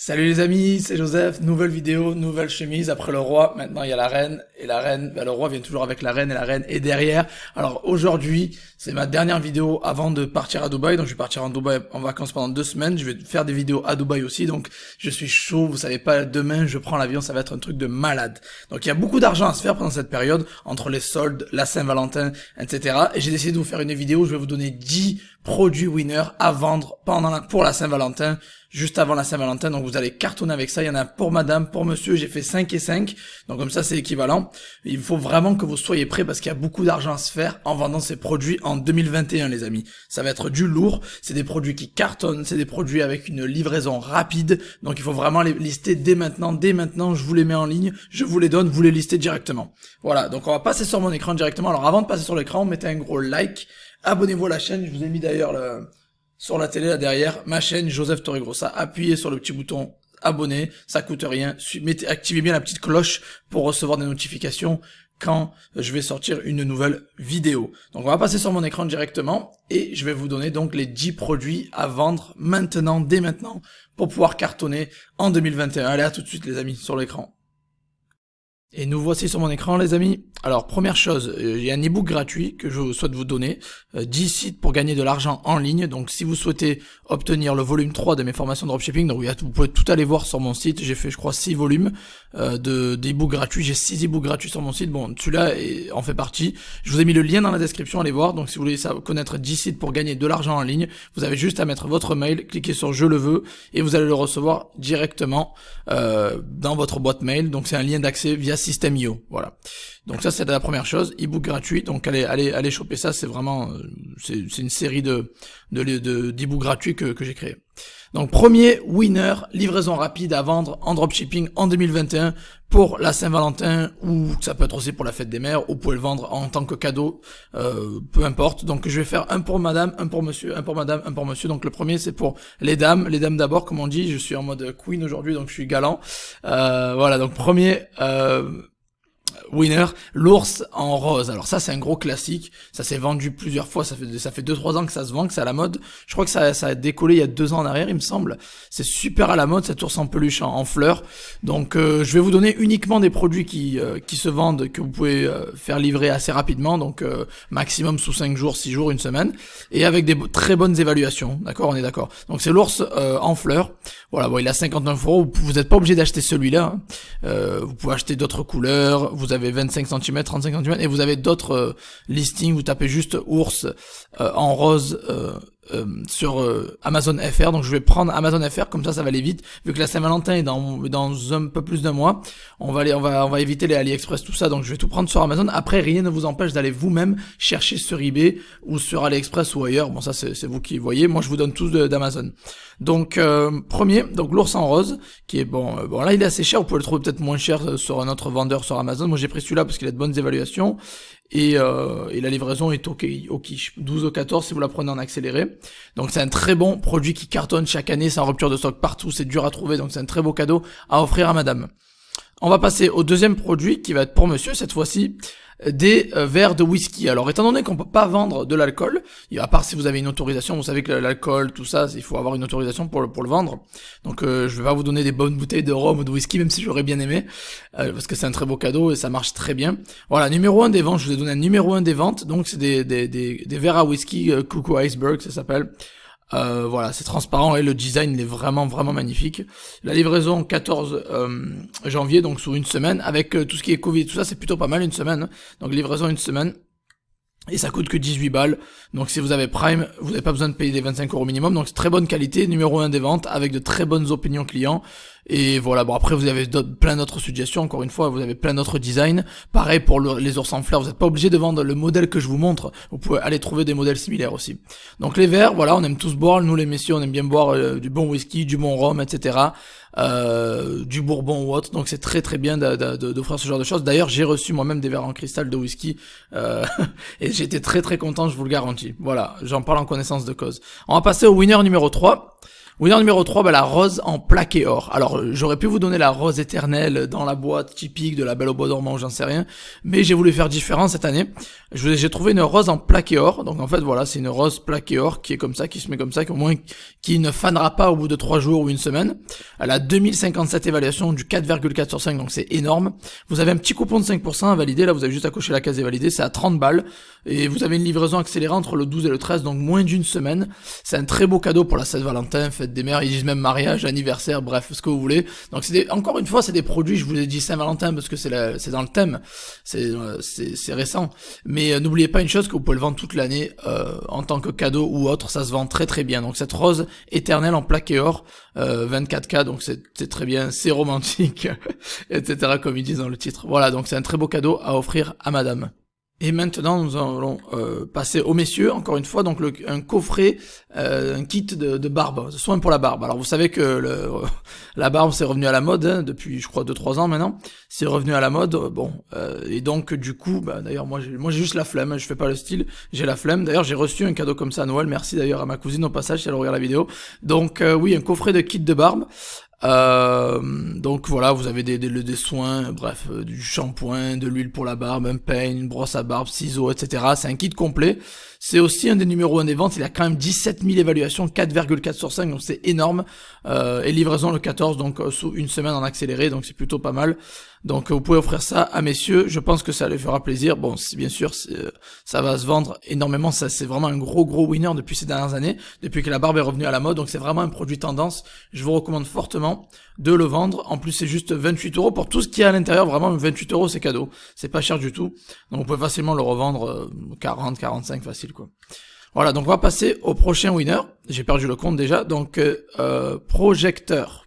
Salut les amis, c'est Joseph, nouvelle vidéo, nouvelle chemise, après le roi, maintenant il y a la reine, et la reine, le roi vient toujours avec la reine, et la reine est derrière. Alors aujourd'hui, c'est ma dernière vidéo avant de partir à Dubaï, donc je vais partir en Dubaï en vacances pendant 2 semaines, je vais faire des vidéos à Dubaï aussi, donc je suis chaud, vous savez pas, demain je prends l'avion, ça va être un truc de malade. Donc il y a beaucoup d'argent à se faire pendant cette période, entre les soldes, la Saint-Valentin, etc. Et j'ai décidé de vous faire une vidéo où je vais vous donner 10 produits winners à vendre pour la Saint-Valentin, juste avant la Saint-Valentin, donc vous allez cartonner avec ça. Il y en a pour madame, pour monsieur, j'ai fait 5 et 5, donc comme ça c'est équivalent. Il faut vraiment que vous soyez prêts parce qu'il y a beaucoup d'argent à se faire en vendant ces produits en 2021 les amis. Ça va être du lourd, c'est des produits qui cartonnent, c'est des produits avec une livraison rapide, donc il faut vraiment les lister dès maintenant, je vous les mets en ligne, je vous les donne, vous les listez directement. Voilà, donc on va passer sur mon écran directement. Alors avant de passer sur l'écran, mettez un gros like, abonnez-vous à la chaîne, je vous ai mis d'ailleurs sur la télé là derrière, ma chaîne Joseph Torregrossa, appuyez sur le petit bouton abonner, ça coûte rien, activez bien la petite cloche pour recevoir des notifications quand je vais sortir une nouvelle vidéo. Donc on va passer sur mon écran directement et je vais vous donner donc les 10 produits à vendre maintenant, dès maintenant, pour pouvoir cartonner en 2021. Allez, à tout de suite les amis, sur l'écran. Et nous voici sur mon écran les amis. Alors première chose, il y a un ebook gratuit que je souhaite vous donner, 10 sites pour gagner de l'argent en ligne. Donc si vous souhaitez obtenir le volume 3 de mes formations de dropshipping, donc vous pouvez tout aller voir sur mon site, j'ai fait je crois 6 volumes d'ebook gratuits, j'ai 6 ebooks gratuits sur mon site, bon celui-là en fait partie. Je vous ai mis le lien dans la description, allez voir. Donc si vous voulez connaître 10 sites pour gagner de l'argent en ligne, vous avez juste à mettre votre mail, cliquer sur je le veux et vous allez le recevoir directement dans votre boîte mail. Donc c'est un lien d'accès via System.io, voilà. Donc ça c'est la première chose, ebook gratuit, donc allez choper ça, c'est vraiment c'est une série d'ebooks gratuits que j'ai créé. Donc premier winner, livraison rapide à vendre en dropshipping en 2021 pour la Saint-Valentin, ou ça peut être aussi pour la fête des mères, ou vous pouvez le vendre en tant que cadeau, peu importe. Donc je vais faire un pour madame, un pour monsieur, un pour madame, un pour monsieur. Donc le premier c'est pour les dames d'abord comme on dit, je suis en mode queen aujourd'hui donc je suis galant. Voilà, donc premier winner, l'ours en rose. Alors ça c'est un gros classique, ça s'est vendu plusieurs fois, ça fait 2-3 ans que ça se vend, que c'est à la mode. Je crois que ça a décollé il y a 2 ans en arrière il me semble. C'est super à la mode cet ours en peluche en fleurs. Donc je vais vous donner uniquement des produits qui se vendent, que vous pouvez faire livrer assez rapidement, donc maximum sous 5 jours, 6 jours, une semaine, et avec des très bonnes évaluations, d'accord, on est d'accord. Donc c'est l'ours en fleurs, voilà, bon il a 59€, vous n'êtes pas obligé d'acheter celui-là, hein. Vous pouvez acheter d'autres couleurs, vous avez 25 cm, 35 cm, et vous avez d'autres listings, vous tapez juste ours en rose sur Amazon FR. Donc je vais prendre Amazon FR, comme ça va aller vite, vu que la Saint-Valentin est dans un peu plus d'un mois. On va éviter les AliExpress, tout ça, donc je vais tout prendre sur Amazon. Après rien ne vous empêche d'aller vous-même chercher sur eBay ou sur AliExpress ou ailleurs, bon ça c'est vous qui voyez, moi je vous donne tous d'Amazon. Donc premier, donc l'ours en rose, qui est bon là il est assez cher, vous pouvez le trouver peut-être moins cher sur un autre vendeur sur Amazon. Moi j'ai pris celui-là parce qu'il a de bonnes évaluations et la livraison est ok, 12 ou 14 si vous la prenez en accéléré. Donc c'est un très bon produit qui cartonne chaque année, c'est en rupture de stock partout, c'est dur à trouver, donc c'est un très beau cadeau à offrir à madame. On va passer au deuxième produit qui va être pour monsieur cette fois-ci, des verres de whisky. Alors étant donné qu'on peut pas vendre de l'alcool, à part si vous avez une autorisation, vous savez que l'alcool, tout ça, il faut avoir une autorisation pour le vendre. Donc je vais pas vous donner des bonnes bouteilles de rhum ou de whisky, même si j'aurais bien aimé, parce que c'est un très beau cadeau et ça marche très bien. Voilà, numéro 1 des ventes, je vous ai donné un numéro 1 des ventes, donc c'est des verres à whisky, Cuckoo Iceberg ça s'appelle. Voilà, c'est transparent et le design il est vraiment magnifique. La livraison 14 janvier, donc sous une semaine, avec tout ce qui est Covid, tout ça c'est plutôt pas mal, une semaine. Donc livraison une semaine. Et ça coûte que 18 balles. Donc si vous avez Prime, vous n'avez pas besoin de payer les 25€ minimum. Donc c'est très bonne qualité, numéro 1 des ventes, avec de très bonnes opinions clients. Et voilà, bon après vous avez plein d'autres suggestions, encore une fois, vous avez plein d'autres designs. Pareil pour les ours en fleurs, vous n'êtes pas obligé de vendre le modèle que je vous montre. Vous pouvez aller trouver des modèles similaires aussi. Donc les verres, voilà, on aime tous boire, nous les messieurs, on aime bien boire du bon whisky, du bon rhum, etc. Du bourbon ou autre, donc c'est très bien d'offrir ce genre de choses. D'ailleurs j'ai reçu moi-même des verres en cristal de whisky et j'étais très content, je vous le garantis. Voilà, j'en parle en connaissance de cause. On va passer au winner numéro 3. Winner numéro 3, bah, la rose en plaqué or. Alors, j'aurais pu vous donner la rose éternelle dans la boîte typique de la Belle au bois dormant, j'en sais rien, mais j'ai voulu faire différent cette année. J'ai trouvé une rose en plaqué or, donc en fait, voilà, c'est une rose plaqué or qui est comme ça, qui se met comme ça, qui ne fanera pas au bout de 3 jours ou une semaine. Elle a 2057 évaluations, du 4,4 sur 5, donc c'est énorme. Vous avez un petit coupon de 5% à valider, là, vous avez juste à cocher la case et valider, c'est à 30 balles, et vous avez une livraison accélérée entre le 12 et le 13, donc moins d'une semaine. C'est un très beau cadeau pour la Saint-Valentin, fête des mères, ils disent même mariage, anniversaire, bref, ce que vous voulez. Donc encore une fois, c'est des produits, je vous ai dit Saint-Valentin parce que c'est dans le thème, c'est récent. Mais n'oubliez pas une chose, que vous pouvez le vendre toute l'année en tant que cadeau ou autre, ça se vend très très bien. Donc cette rose éternelle en plaqué or, 24K, donc c'est très bien, c'est romantique, etc. comme ils disent dans le titre. Voilà, donc c'est un très beau cadeau à offrir à madame. Et maintenant, nous allons passer aux messieurs, encore une fois, donc un coffret, un kit de barbe, de soins pour la barbe. Alors vous savez que la barbe c'est revenu à la mode, hein, depuis je crois 2-3 ans maintenant, c'est revenu à la mode, bon, et donc du coup, bah, d'ailleurs moi j'ai juste la flemme, je fais pas le style, j'ai la flemme. D'ailleurs j'ai reçu un cadeau comme ça à Noël, merci d'ailleurs à ma cousine au passage si elle regarde la vidéo. Donc oui, un coffret de kit de barbe. Donc voilà, vous avez des soins, bref, du shampoing, de l'huile pour la barbe, un peigne, une brosse à barbe, ciseaux, etc. C'est un kit complet. C'est aussi un des numéros 1 des ventes. Il a quand même 17 000 évaluations, 4,4 sur 5, donc c'est énorme. Et livraison le 14, donc sous une semaine en accéléré, donc c'est plutôt pas mal. Donc vous pouvez offrir ça à messieurs, je pense que ça les fera plaisir. Bon, bien sûr, ça va se vendre énormément, ça c'est vraiment un gros winner depuis ces dernières années, depuis que la barbe est revenue à la mode, donc c'est vraiment un produit tendance. Je vous recommande fortement de le vendre. En plus, c'est juste 28 € pour tout ce qu'il y a à l'intérieur, vraiment 28 € c'est cadeau, c'est pas cher du tout. Donc vous pouvez facilement le revendre 40, 45 facile quoi. Voilà, donc on va passer au prochain winner. J'ai perdu le compte déjà, donc projecteur.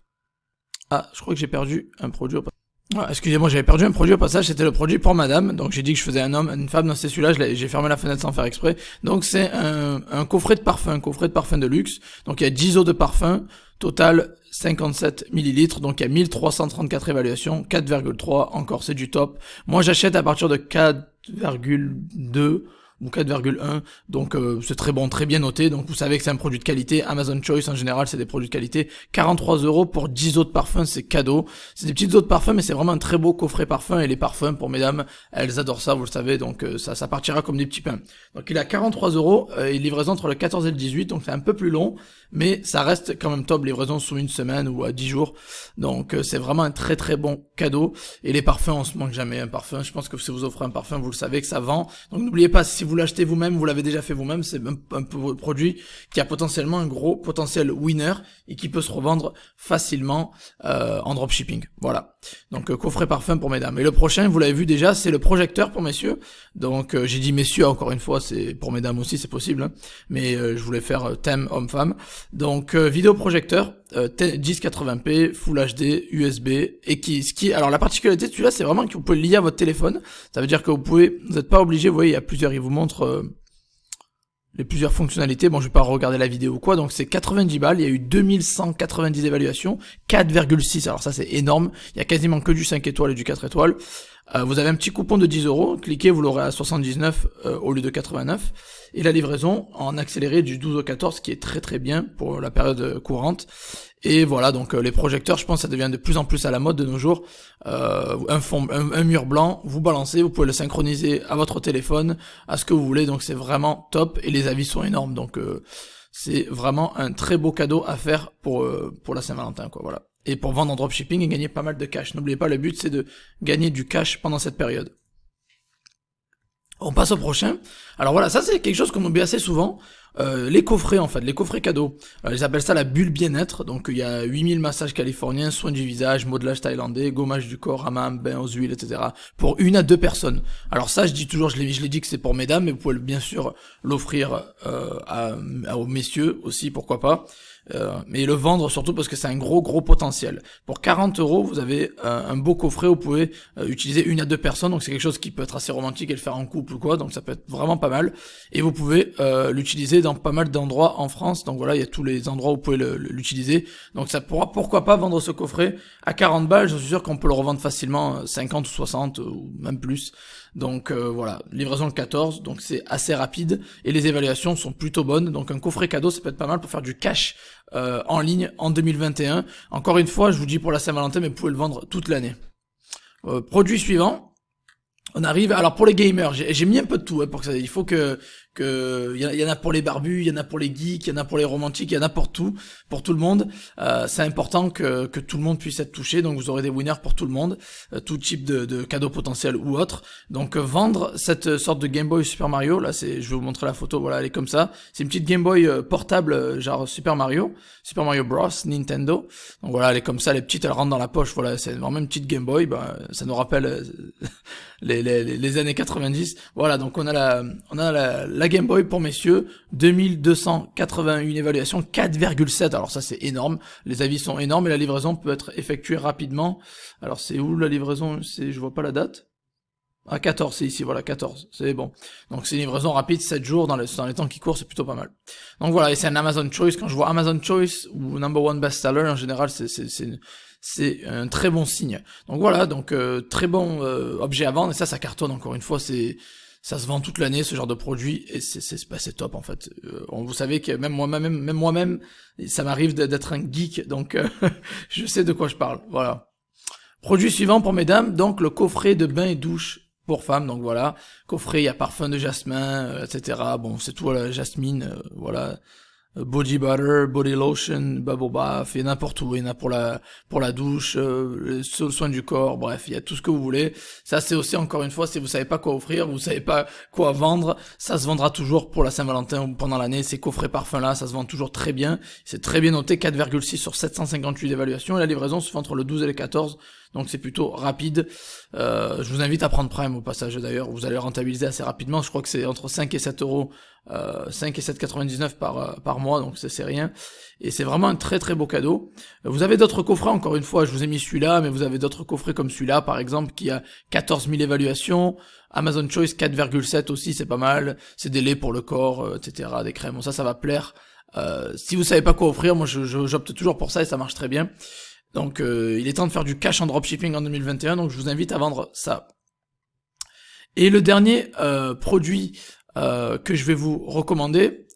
Ah, je crois que j'ai perdu un produit au passage. Ah, excusez-moi, j'avais perdu un produit au passage, c'était le produit pour madame, donc j'ai dit que je faisais un homme, une femme, non c'est celui-là, j'ai fermé la fenêtre sans faire exprès. Donc c'est un coffret de parfum de luxe, donc il y a 10 eaux de parfum, total 57 millilitres, donc il y a 1334 évaluations, 4,3, encore c'est du top. Moi j'achète à partir de 4,2 ou 4,1, donc c'est très bon, très bien noté, donc vous savez que c'est un produit de qualité. Amazon Choice en général c'est des produits de qualité. 43 € pour 10 eaux de parfum, c'est cadeau. C'est des petites eaux de parfum, mais c'est vraiment un très beau coffret parfum, et les parfums pour mesdames, elles adorent ça, vous le savez, donc ça partira comme des petits pains. Donc il a 43 € et livraison entre le 14 et le 18, donc c'est un peu plus long, mais ça reste quand même top, livraison sous une semaine ou à 10 jours, donc c'est vraiment un très bon cadeau. Et les parfums, on se manque jamais un parfum, je pense que si vous offrez un parfum, vous le savez que ça vend, donc n'oubliez pas, si vous l'achetez vous-même, vous l'avez déjà fait vous-même, c'est un produit qui a potentiellement un gros potentiel winner et qui peut se revendre facilement en dropshipping. Voilà, donc coffret parfum pour mesdames. Et le prochain, vous l'avez vu déjà, c'est le projecteur pour messieurs. Donc j'ai dit messieurs encore une fois, c'est pour mesdames aussi, c'est possible, hein, mais je voulais faire thème homme-femme. Donc vidéoprojecteur 1080p, Full HD, USB, et alors la particularité de celui-là, c'est vraiment que vous pouvez le lier à votre téléphone. Ça veut dire que vous n'êtes pas obligé, vous voyez, il vous montre les plusieurs fonctionnalités. Bon, je vais pas regarder la vidéo ou quoi, donc c'est 90 balles, il y a eu 2190 évaluations, 4,6, alors ça c'est énorme, il y a quasiment que du 5 étoiles et du 4 étoiles. Vous avez un petit coupon de 10 €, cliquez, vous l'aurez à 79 au lieu de 89, et la livraison en accéléré du 12 au 14, qui est très bien pour la période courante. Et voilà, donc les projecteurs, je pense que ça devient de plus en plus à la mode de nos jours. Un mur blanc, vous balancez, vous pouvez le synchroniser à votre téléphone, à ce que vous voulez, donc c'est vraiment top, et les avis sont énormes, donc c'est vraiment un très beau cadeau à faire pour la Saint-Valentin, quoi, voilà. Et pour vendre en dropshipping et gagner pas mal de cash. N'oubliez pas, le but c'est de gagner du cash pendant cette période. On passe au prochain. Alors voilà, ça c'est quelque chose qu'on oublie assez souvent. Les coffrets en fait, les coffrets cadeaux. Ils appellent ça la bulle bien-être. Donc il y a 8000 massages californiens, soins du visage, modelage thaïlandais, gommage du corps, hammam, bain aux huiles, etc. Pour 1 à 2 personnes. Alors ça, je dis toujours, je l'ai dit que c'est pour mesdames, mais vous pouvez bien sûr l'offrir aux messieurs aussi, pourquoi pas. Mais le vendre surtout parce que c'est un gros potentiel. Pour 40 €, vous avez un beau coffret où vous pouvez utiliser 1 à 2 personnes, donc c'est quelque chose qui peut être assez romantique et le faire en couple ou quoi, donc ça peut être vraiment pas mal. Et vous pouvez l'utiliser dans pas mal d'endroits en France, donc voilà, il y a tous les endroits où vous pouvez l'utiliser, donc ça pourra, pourquoi pas, vendre ce coffret à 40 balles, je suis sûr qu'on peut le revendre facilement 50 ou 60 ou même plus. Donc voilà, livraison le 14, donc c'est assez rapide et les évaluations sont plutôt bonnes, donc un coffret cadeau ça peut être pas mal pour faire du cash en ligne en 2021. Encore une fois, je vous dis pour la Saint-Valentin, mais vous pouvez le vendre toute l'année. Produit suivant. On arrive, alors pour les gamers, j'ai mis un peu de tout, pour que ça, il faut il y en a pour les barbus, il y en a pour les geeks, il y en a pour les romantiques, il y en a pour tout le monde. C'est important que tout le monde puisse être touché, donc vous aurez des winners pour tout le monde, tout type de cadeaux potentiels ou autres. Donc vendre cette sorte de Game Boy Super Mario, là je vais vous montrer la photo, voilà, elle est comme ça. C'est une petite Game Boy portable, genre Super Mario Bros, Nintendo. Donc voilà, elle est comme ça, elle est petite, elle rentre dans la poche, voilà, c'est vraiment une petite Game Boy, ça nous rappelle les années 90. Voilà, donc on a la Game Boy pour messieurs, 2281 évaluations, 4,7. Alors ça c'est énorme, les avis sont énormes et la livraison peut être effectuée rapidement. Alors c'est où la livraison? Je vois pas la date. Ah, 14, c'est ici, voilà, 14, c'est bon. Donc c'est une livraison rapide, 7 jours, dans les temps qui courent, c'est plutôt pas mal. Donc voilà, et c'est un Amazon Choice. Quand je vois Amazon Choice ou Number One Bestseller, en général, c'est un très bon signe. Donc voilà, donc très bon objet à vendre, et ça cartonne encore une fois, ça se vend toute l'année, ce genre de produit, et c'est top en fait. Vous savez que même moi-même, ça m'arrive d'être un geek, donc je sais de quoi je parle, voilà. Produit suivant pour mesdames, donc le coffret de bain et douche pour femmes, donc voilà, coffret, il y a parfum de jasmin, etc. Bon, c'est tout, la jasmine, voilà. Body butter, body lotion, bubble bath, il y en a n'importe où, il y en a pour la douche, le soin du corps, bref, il y a tout ce que vous voulez. Ça c'est aussi, encore une fois, si vous savez pas quoi offrir, vous savez pas quoi vendre, ça se vendra toujours pour la Saint-Valentin ou pendant l'année. Ces coffrets parfums là, ça se vend toujours très bien, c'est très bien noté, 4,6 sur 758 d'évaluation, et la livraison se fait entre le 12 et le 14, donc c'est plutôt rapide. Je vous invite à prendre Prime au passage d'ailleurs, vous allez rentabiliser assez rapidement, je crois que c'est entre 5 et 7 euros, 5 et 7,99 par mois, donc c'est rien, et c'est vraiment un très très beau cadeau. Vous avez d'autres coffrets, encore une fois, je vous ai mis celui-là, mais vous avez d'autres coffrets comme celui-là, par exemple, qui a 14 000 évaluations, Amazon Choice 4,7 aussi, c'est pas mal, c'est des laits pour le corps, etc., des crèmes, bon, ça va plaire. Si vous savez pas quoi offrir, moi j'opte toujours pour ça et ça marche très bien. Donc il est temps de faire du cash en dropshipping en 2021, donc je vous invite à vendre ça. Et le dernier produit que je vais vous recommander,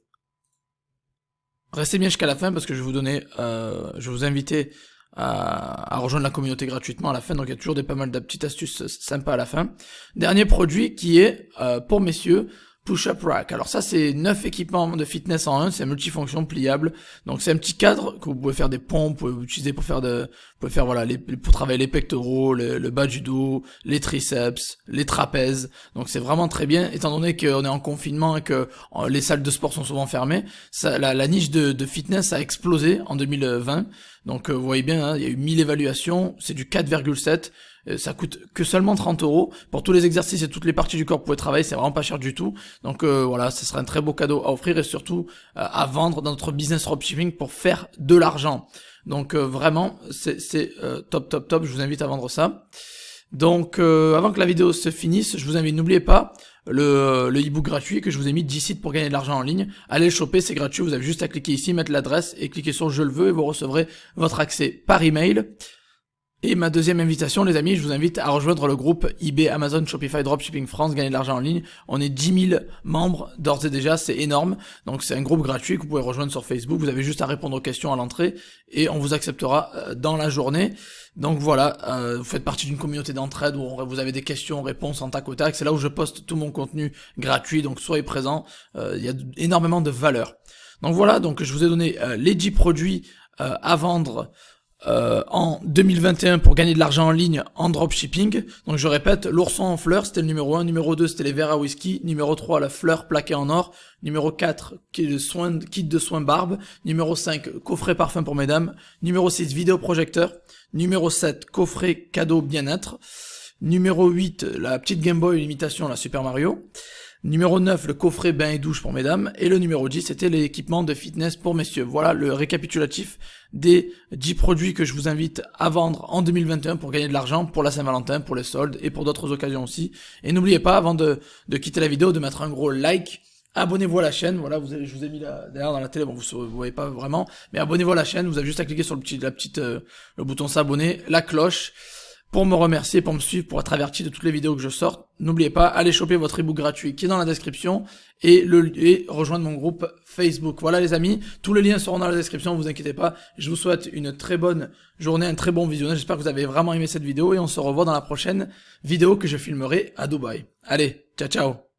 restez bien jusqu'à la fin parce que je vais vous donner, je vais vous inviter à rejoindre la communauté gratuitement à la fin, donc il y a toujours pas mal de petites astuces sympas à la fin. Dernier produit qui est pour messieurs, Push-Up Rack. Alors ça c'est 9 équipements de fitness en un, c'est multifonction pliable. Donc c'est un petit cadre que vous pouvez faire des pompes, vous pouvez utiliser pour faire voilà pour travailler les pectoraux, le bas du dos, les triceps, les trapèzes. Donc c'est vraiment très bien étant donné qu'on est en confinement et que les salles de sport sont souvent fermées. Ça, la niche de fitness a explosé en 2020. Donc vous voyez bien, hein, il y a eu 1000 évaluations, c'est du 4,7. Ça coûte que seulement 30 euros. Pour tous les exercices et toutes les parties du corps que vous pouvez travailler, c'est vraiment pas cher du tout. Donc voilà, ce sera un très beau cadeau à offrir et surtout à vendre dans notre business dropshipping pour faire de l'argent. Donc vraiment, c'est top, je vous invite à vendre ça. Donc avant que la vidéo se finisse, je vous invite, n'oubliez pas le e-book gratuit que je vous ai mis 10 sites pour gagner de l'argent en ligne. Allez le choper, c'est gratuit, vous avez juste à cliquer ici, mettre l'adresse et cliquer sur je le veux et vous recevrez votre accès par email. Et ma deuxième invitation, les amis, je vous invite à rejoindre le groupe eBay, Amazon, Shopify, Dropshipping France, gagner de l'argent en ligne. On est 10 000 membres d'ores et déjà, c'est énorme. Donc c'est un groupe gratuit que vous pouvez rejoindre sur Facebook. Vous avez juste à répondre aux questions à l'entrée et on vous acceptera dans la journée. Donc voilà, vous faites partie d'une communauté d'entraide où vous avez des questions, réponses en tac au tac. C'est là où je poste tout mon contenu gratuit, donc soyez présents. Il y a énormément de valeur. Donc voilà, donc je vous ai donné les 10 produits à vendre en 2021 pour gagner de l'argent en ligne en dropshipping. Donc je répète, l'ourson en fleurs c'était le numéro 1, numéro 2 c'était les verres à whisky, numéro 3 la fleur plaquée en or, numéro 4 kit de soins barbe, numéro 5 coffret parfum pour mesdames, numéro 6 vidéoprojecteur, numéro 7 coffret cadeau bien-être, numéro 8 la petite Game Boy imitation la Super Mario, numéro 9, le coffret bain et douche pour mesdames. Et le numéro 10, c'était l'équipement de fitness pour messieurs. Voilà le récapitulatif des 10 produits que je vous invite à vendre en 2021 pour gagner de l'argent pour la Saint-Valentin, pour les soldes et pour d'autres occasions aussi. Et n'oubliez pas, avant de quitter la vidéo, de mettre un gros like. Abonnez-vous à la chaîne, voilà, je vous ai mis là, derrière dans la télé, bon, vous voyez pas vraiment, mais abonnez-vous à la chaîne, vous avez juste à cliquer sur le bouton s'abonner, la cloche, pour me remercier, pour me suivre, pour être averti de toutes les vidéos que je sors. N'oubliez pas, allez choper votre ebook gratuit qui est dans la description et rejoindre mon groupe Facebook. Voilà les amis, tous les liens seront dans la description, vous inquiétez pas. Je vous souhaite une très bonne journée, un très bon visionnage. J'espère que vous avez vraiment aimé cette vidéo et on se revoit dans la prochaine vidéo que je filmerai à Dubaï. Allez, ciao ciao.